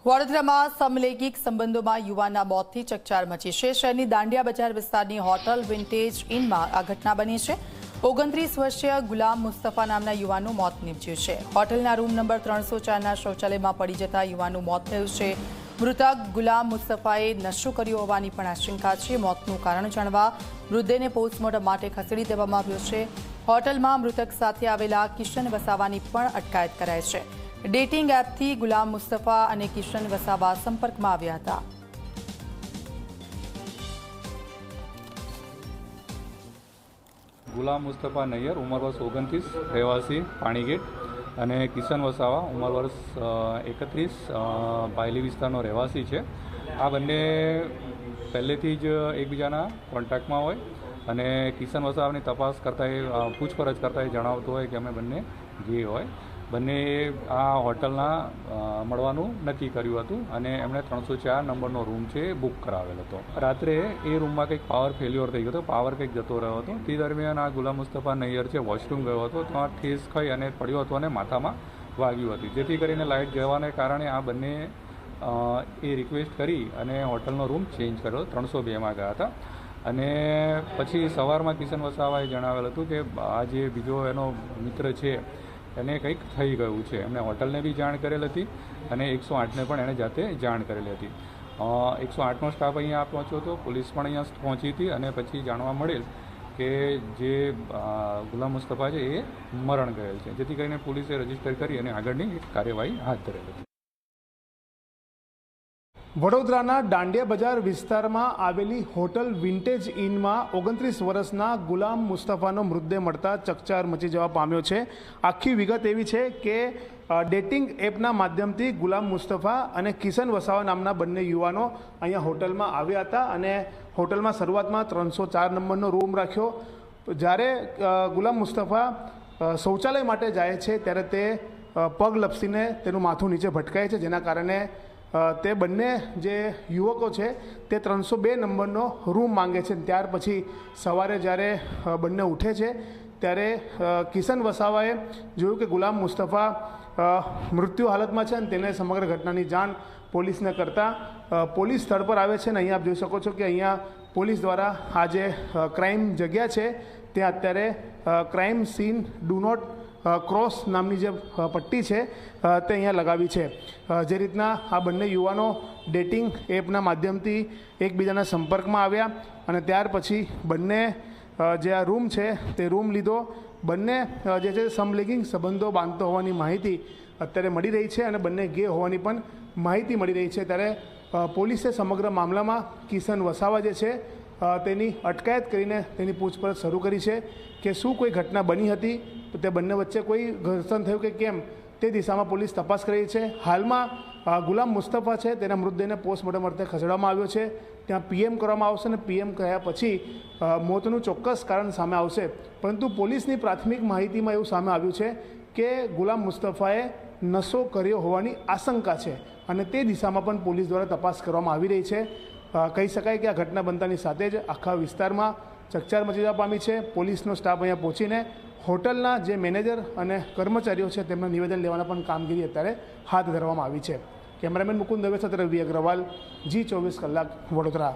વડોદરામાં સમલૈંગિક સંબંધોમાં યુવાનના મોતથી ચકચાર મચી છે। શહેરની દાંડિયા બજાર વિસ્તારની હોટલ વિન્ટેજ ઇનમાં આ ઘટના બની છે। 29 વર્ષીય ગુલામ મુસ્તફા નામના યુવાનનું મોત નીપજ્યું છે। હોટલના રૂમ નંબર 304ના શૌચાલયમાં પડી જતા યુવાનનું મોત થયું છે। મૃતક ગુલામ મુસ્તફાએ નશો કર્યો હોવાની પણ આશંકા છે। મોતનું કારણ જાણવા મૃતદેહને પોસ્ટમોર્ટમ માટે ખસેડી દેવામાં આવ્યો છે। હોટલમાં મૃતક સાથે આવેલા કિશન વસાવાની પણ અટકાયત કરાઈ છે। ડેટિંગ એપથી ગુલામ મુસ્તફા અને કિશન વસાવા સંપર્કમાં આવ્યા હતા। ગુલામ મુસ્તફા નૈયર ઉંમર વર્ષ 29 રહેવાસી પાણીગેટ અને કિશન વસાવા ઉંમર વર્ષ 31 બાયલી વિસ્તારનો રહેવાસી છે। આ બંને પહેલેથી જ એકબીજાના કોન્ટેક્ટમાં હોય અને કિશન વસાવાની તપાસ કરતાં પૂછપરછ કરતાં જણાવતું હોય કે અમે બંને ગે હોય। બંને આ હોટલના મળવાનું નક્કી કર્યું હતું અને એમણે 304 નંબરનો રૂમ છે એ બુક કરાવેલો હતો। રાત્રે એ રૂમમાં કંઈક પાવર ફેલ્યોર થઈ ગયો હતો, પાવર કંઈક જતો રહ્યો હતો। તે દરમિયાન આ ગુલામ મુસ્તફા નૈયર છે વોશરૂમ ગયો હતો, ત્યાં ઠેસ ખાઈ અને પડ્યો હતો અને માથામાં વાગ્યું હતું, જેથી કરીને લાઇટ જવાને કારણે આ બંને એ રિક્વેસ્ટ કરી અને હોટલનો રૂમ ચેન્જ કર્યો, 302માં ગયા હતા। અને પછી સવારમાં કિશન વસાવાએ જણાવેલ હતું કે આ જે બીજો એનો મિત્ર છે એને કંઈક થઈ ગયું છે। એમણે હોટલને બી જાણ કરેલ હતી અને 108ને પણ એણે જાતે જાણ કરેલી હતી। 108નો સ્ટાફ અહીંયા પહોંચ્યો હતો, પોલીસ પણ અહીંયા પહોંચી હતી અને પછી જાણવા મળેલ કે જે ગુલામ મુસ્તફા છે એ મરણ ગયેલ છે, જેથી કરીને પોલીસે રજીસ્ટર કરી અને આગળની કાર્યવાહી હાથ ધરેલ હતી। વડોદરાના દાંડિયા બજાર વિસ્તારમાં આવેલી હોટલ વિન્ટેજ ઇનમાં 29 વર્ષના ગુલામ મુસ્તફાનો મૃતદેહ મળતા ચકચાર મચી જવા પામ્યો છે। આખી વિગત એવી છે કે ડેટિંગ એપના માધ્યમથી ગુલામ મુસ્તફા અને કિશન વસાવા નામના બંને યુવાનો અહીંયા હોટલમાં આવ્યા હતા અને હોટલમાં શરૂઆતમાં 304 નંબરનો રૂમ રાખ્યો। જ્યારે ગુલામ મુસ્તફા શૌચાલય માટે જાય છે ત્યારે તે પગ લપસીને તેનું માથું નીચે ભટકાય છે, જેના કારણે તે બંને જે યુવકો છે તે 302 નંબરનો રૂમ માંગે છે। ત્યાર પછી સવારે જ્યારે બંને ઉઠે છે ત્યારે કિશન વસાવાએ જોયું કે ગુલામ મુસ્તફા મૃત્યુ હાલતમાં છે અને તેને સમગ્ર ઘટનાની જાણ પોલીસને કરતાં પોલીસ સ્થળ પર આવે છે। અને અહીંયા આપ જોઈ શકો છો કે અહીંયા પોલીસ દ્વારા આ જે ક્રાઇમ જગ્યા છે ત્યાં અત્યારે crime scene do not cross નામની જે પટ્ટી છે તે અહીંયા લગાવી છે। જે રીતના આ બંને યુવાનો ડેટિંગ એપના માધ્યમથી એકબીજાના સંપર્કમાં આવ્યા અને ત્યાર પછી બંને જે આ રૂમ છે તે રૂમ લીધો। બંને જે છે સમલૈંગિક સંબંધો બાંધતો હોવાની માહિતી અત્યારે મળી રહી છે અને બંને ગે હોવાની પણ માહિતી મળી રહી છે। ત્યારે પોલીસે સમગ્ર મામલામાં કિશન વસાવા જે છે તેની અટકાયત કરીને તેની પૂછપરછ શરૂ કરી છે કે શું કોઈ ઘટના બની હતી, તે બંને વચ્ચે કોઈ ઘર્ષણ થયું કે કેમ, તે દિશામાં પોલીસ તપાસ કરી છે। હાલમાં ગુલામ મુસ્તફા છે તેના મૃતદેહને પોસ્ટમોર્ટમ અર્થે ખસેડવામાં આવ્યો છે, ત્યાં પીએમ કરવામાં આવશે અને પીએમ કર્યા પછી મોતનું ચોક્કસ કારણ સામે આવશે। પરંતુ પોલીસની પ્રાથમિક માહિતીમાં એવું સામે આવ્યું છે કે ગુલામ મુસ્તફાએ નશો કર્યો હોવાની આશંકા છે અને તે દિશામાં પણ પોલીસ દ્વારા તપાસ કરવામાં આવી રહી છે। કહી શકાય કે આ ઘટના બનતાની સાથે જ આખા વિસ્તારમાં ચકચાર મચી જવા પામી છે। પોલીસનો સ્ટાફ અહીંયા પહોંચીને હોટલના જે મેનેજર અને કર્મચારીઓ છે તેમના નિવેદન લેવાના પણ કામગીરી અત્યારે હાથ ધરવામાં આવી છે। કેમેરામેન મુકુંદ દવે સાથે રવિ અગ્રવાલ, G24 કલાક, વડોદરા।